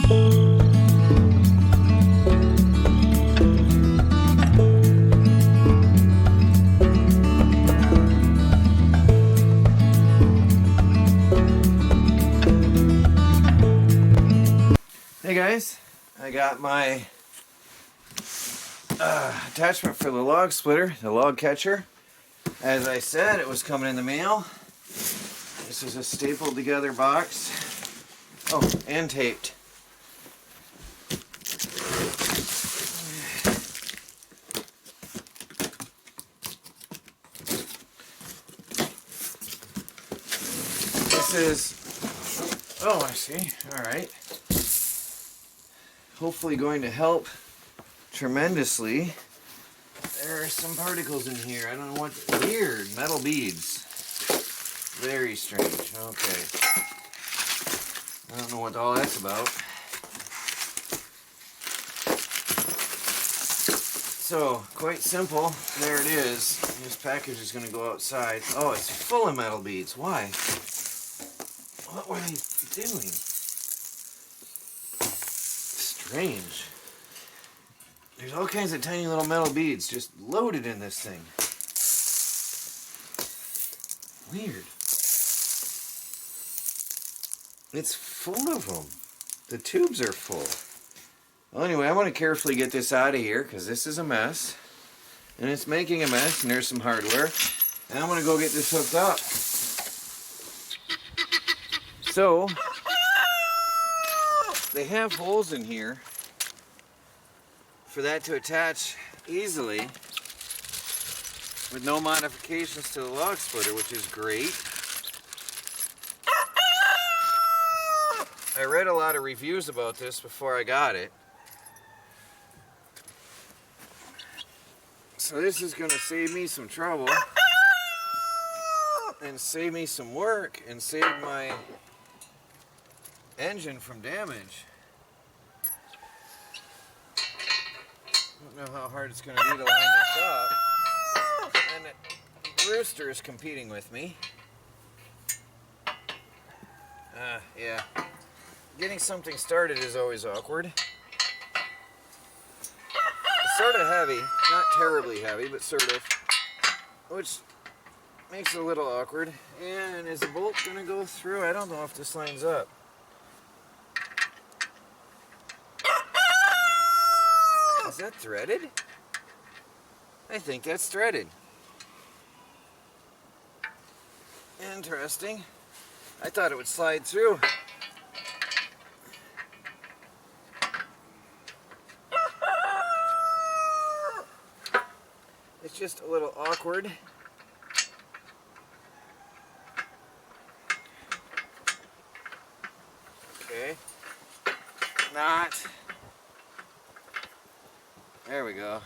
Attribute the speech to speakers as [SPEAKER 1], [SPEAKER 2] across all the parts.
[SPEAKER 1] Hey guys, I got my attachment for the log splitter, the log catcher. As I said, it was coming in the mail. This is a stapled together box. Oh, and taped. This is, oh I see, alright. Hopefully going to help tremendously. There are some particles in here. I don't know what, weird, metal beads. Very strange, okay. I don't know what all that's about. So, quite simple, there it is. This package is going to go outside. Oh, it's full of metal beads, why? What were they doing? Strange. There's all kinds of tiny little metal beads just loaded in this thing. Weird. It's full of them. The tubes are full. Well, anyway, I want to carefully get this out of here because this is a mess. And it's making a mess, and there's some hardware. And I'm going to go get this hooked up. So, they have holes in here for that to attach easily with no modifications to the log splitter, which is great. I read a lot of reviews about this before I got it. So this is going to save me some trouble and save me some work and save my engine from damage. I don't know how hard it's going to be to line this up. And the rooster is competing with me. Yeah. Getting something started is always awkward. It's sort of heavy. Not terribly heavy, but sort of. Which makes it a little awkward. And is the bolt going to go through? I don't know if this lines up. Is that threaded? I think that's threaded. Interesting. I thought it would slide through. It's just a little awkward. Okay. Not. There we go.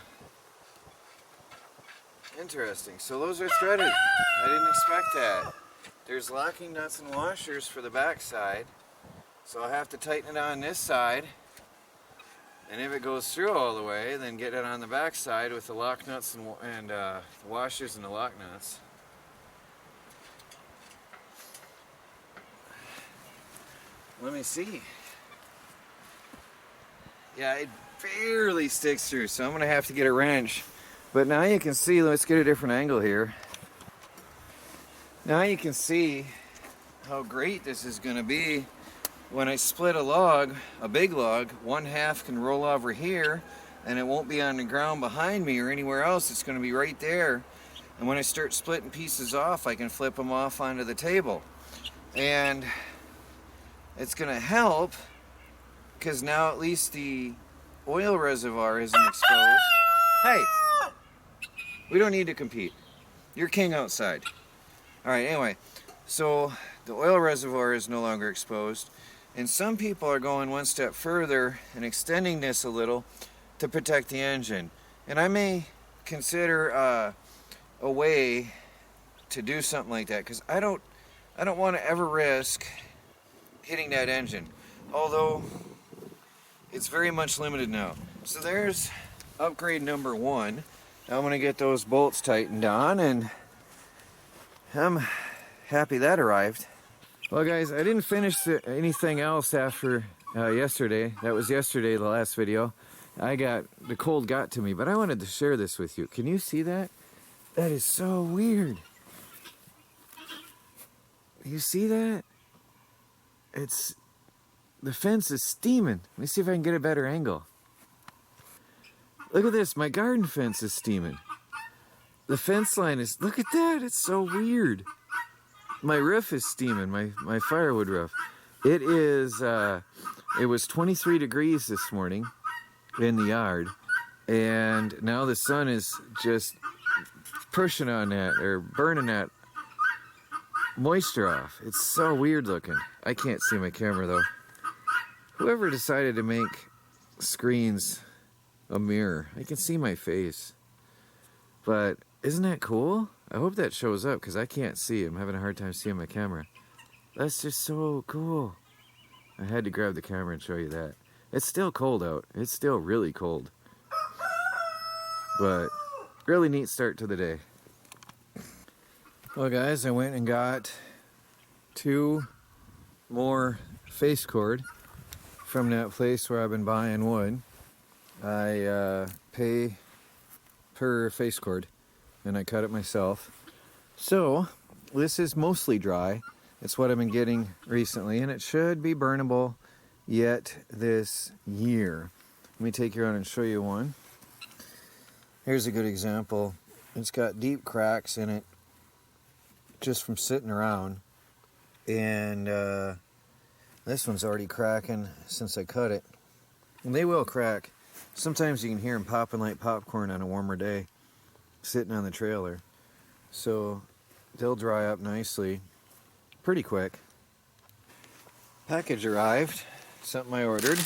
[SPEAKER 1] Interesting. So those are threaded. I didn't expect that. There's locking nuts and washers for the back side. So I'll have to tighten it on this side. And if it goes through all the way, then get it on the back side with the lock nuts and the washers and the lock nuts. Let me see. Yeah, it barely sticks through, so I'm going to have to get a wrench. But now you can see, let's get a different angle here. Now you can see how great this is going to be. When I split a log, a big log, one half can roll over here and it won't be on the ground behind me or anywhere else. It's going to be right there. And when I start splitting pieces off, I can flip them off onto the table. And it's going to help because now at least the oil reservoir isn't exposed. Hey, we don't need to compete. You're king outside. All right, anyway, so the oil reservoir is no longer exposed. And some people are going one step further and extending this a little to protect the engine. And I may consider a way to do something like that because I don't want to ever risk hitting that engine. Although it's very much limited now. So there's upgrade number one. Now I'm going to get those bolts tightened on, and I'm happy that arrived. Well guys, I didn't finish anything else after yesterday. That was yesterday, the last video. The cold got to me, but I wanted to share this with you. Can you see that? That is so weird. You see that? The fence is steaming. Let me see if I can get a better angle. Look at this, my garden fence is steaming. The fence line is, look at that, it's so weird. My roof is steaming, my firewood roof. It was 23 degrees this morning in the yard, and now the sun is just pushing on that, or burning that moisture off. It's so weird looking. I can't see my camera though. Whoever decided to make screens a mirror, I can see my face. But isn't that cool? I hope that shows up because I can't see. I'm having a hard time seeing my camera. That's just so cool. I had to grab the camera and show you that. It's still cold out. It's still really cold. But really neat start to the day. Well guys, I went and got 2 more face cord from that place where I've been buying wood. I pay per face cord and I cut it myself. So this is mostly dry. It's what I've been getting recently, and it should be burnable yet this year. Let me take you around and show you one. Here's a good example. It's got deep cracks in it just from sitting around, and this one's already cracking since I cut it. And they will crack. Sometimes you can hear them popping like popcorn on a warmer day sitting on the trailer. So they'll dry up nicely pretty quick. Package arrived, something I ordered.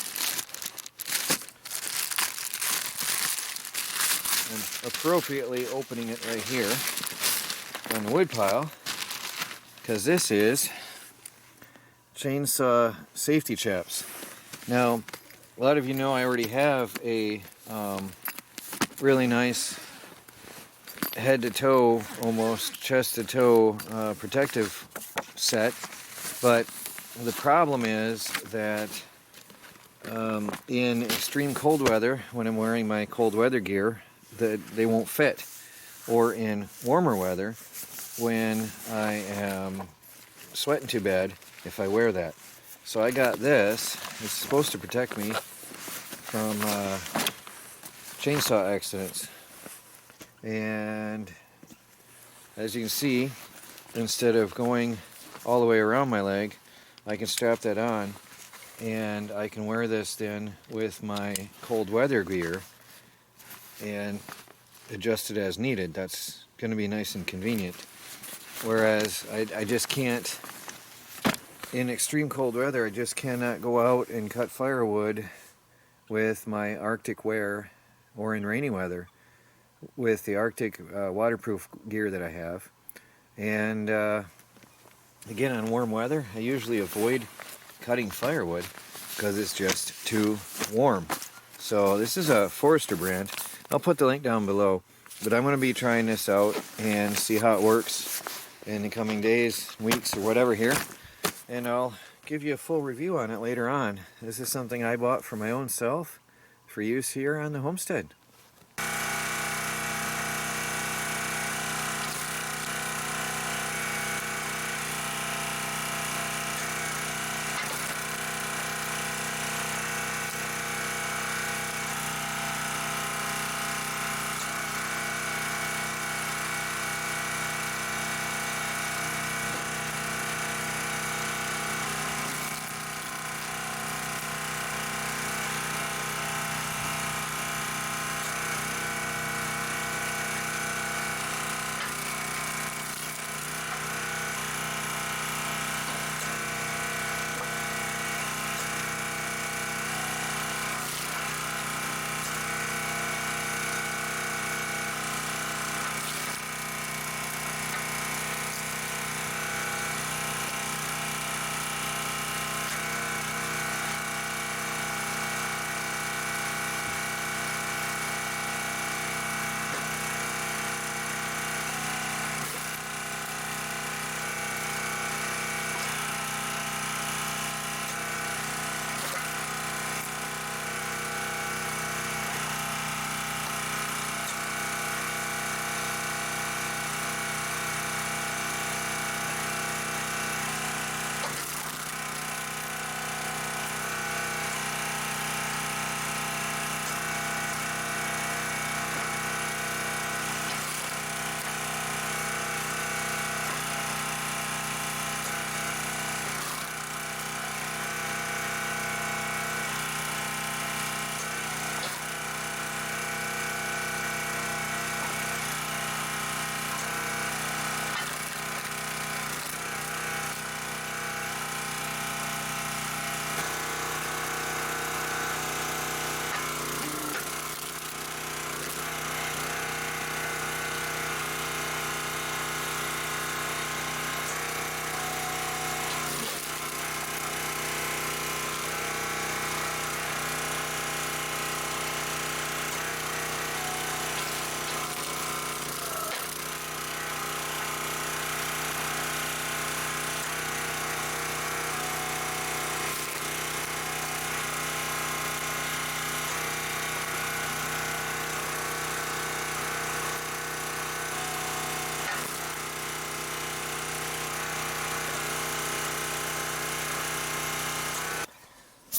[SPEAKER 1] I'm appropriately opening it right here on the wood pile, because this is chainsaw safety chaps. Now, a lot of you know I already have a really nice head to toe, almost chest to toe protective set, but the problem is that in extreme cold weather, when I'm wearing my cold weather gear, they won't fit, or in warmer weather when I am sweating too bad if I wear that. So I got this. It's supposed to protect me from chainsaw accidents. And as you can see, instead of going all the way around my leg, I can strap that on, and I can wear this then with my cold weather gear and adjust it as needed. That's going to be nice and convenient. Whereas I just can't, in extreme cold weather, I just cannot go out and cut firewood with my Arctic wear, or in rainy weather with the Arctic waterproof gear that I have. And again, on warm weather, I usually avoid cutting firewood because it's just too warm. So this is a Forester brand. I'll put the link down below, but I'm going to be trying this out and see how it works in the coming days, weeks, or whatever here, and I'll give you a full review on it later on. This is something I bought for my own self for use here on the homestead.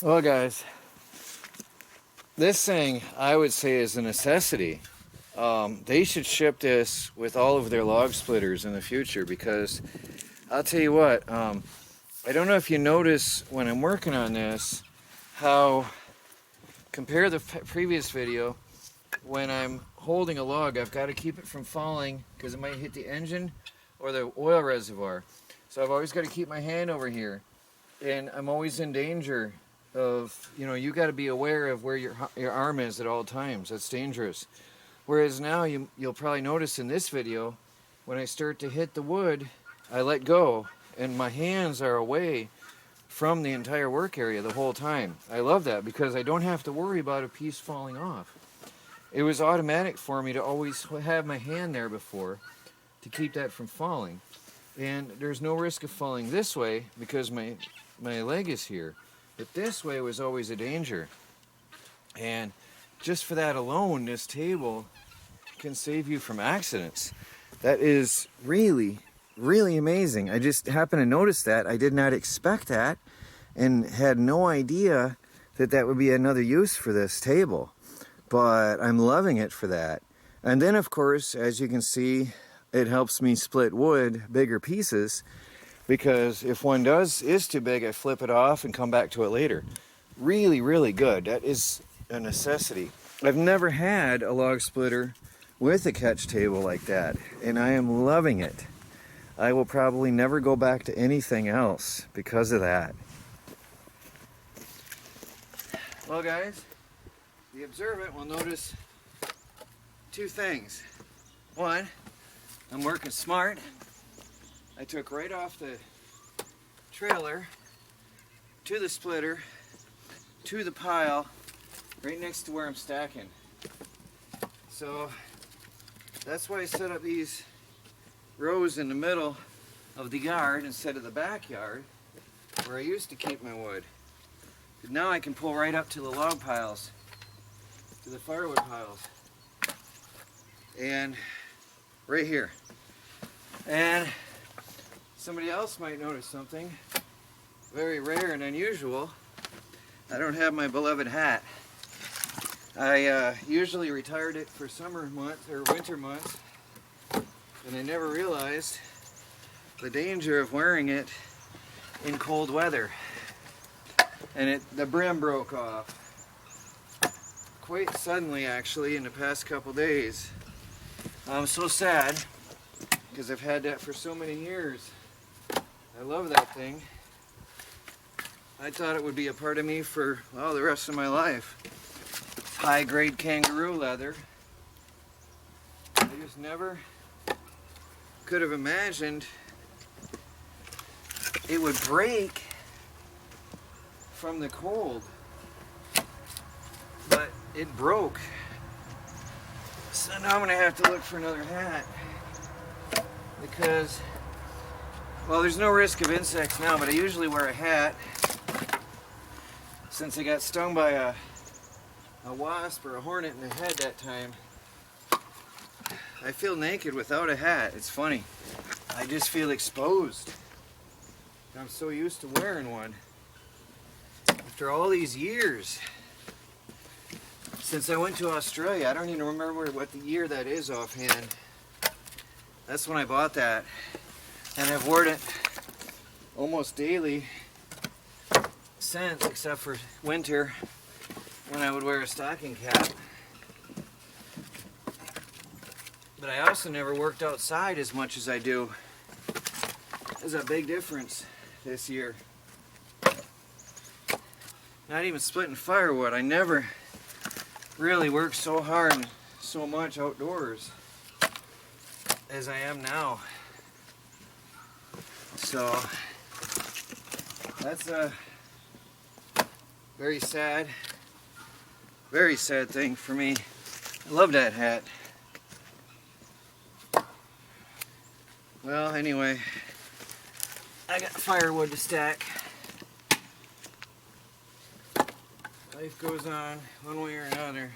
[SPEAKER 1] Well, guys, this thing I would say is a necessity. They should ship this with all of their log splitters in the future, because I'll tell you what, I don't know if you notice when I'm working on this how, compare the previous video, when I'm holding a log I've got to keep it from falling because it might hit the engine or the oil reservoir. So I've always got to keep my hand over here, and I'm always in danger of, you got to be aware of where your arm is at all times. That's dangerous. Whereas now you'll probably notice in this video, when I start to hit the wood, I let go and my hands are away from the entire work area the whole time. I love that because I don't have to worry about a piece falling off. It was automatic for me to always have my hand there before to keep that from falling. And there's no risk of falling this way because my leg is here. But this way was always a danger. And just for that alone, this table can save you from accidents. That is really, really amazing. I just happened to notice that. I did not expect that and had no idea that that would be another use for this table. But I'm loving it for that. And then, of course, as you can see, it helps me split wood, bigger pieces, because if one is too big, I flip it off and come back to it later. Really, really good. That is a necessity. I've never had a log splitter with a catch table like that, and I am loving it. I will probably never go back to anything else because of that. Well, guys, the observant will notice two things. One, I'm working smart. I took right off the trailer to the splitter to the pile right next to where I'm stacking. So that's why I set up these rows in the middle of the yard instead of the backyard where I used to keep my wood. But now I can pull right up to the log piles, to the firewood piles, and right here. And somebody else might notice something very rare and unusual. I don't have my beloved hat. I usually retired it for summer months or winter months, and I never realized the danger of wearing it in cold weather. And the brim broke off quite suddenly, actually, in the past couple days. I'm so sad because I've had that for so many years. I love that thing. I thought it would be a part of me for, well, the rest of my life. High-grade kangaroo leather. I just never could have imagined it would break from the cold. But it broke. So now I'm going to have to look for another hat. Because, well, there's no risk of insects now, but I usually wear a hat. Since I got stung by a wasp or a hornet in the head that time, I feel naked without a hat. It's funny. I just feel exposed. I'm so used to wearing one. After all these years, since I went to Australia, I don't even remember what the year that is offhand. That's when I bought that, and I've worn it almost daily since, except for winter when I would wear a stocking cap. But I also never worked outside as much as I do. There's a big difference this year. Not even splitting firewood. I never really worked so hard and so much outdoors as I am now. So that's a very sad thing for me. I love that hat. Well, anyway, I got firewood to stack. Life goes on one way or another.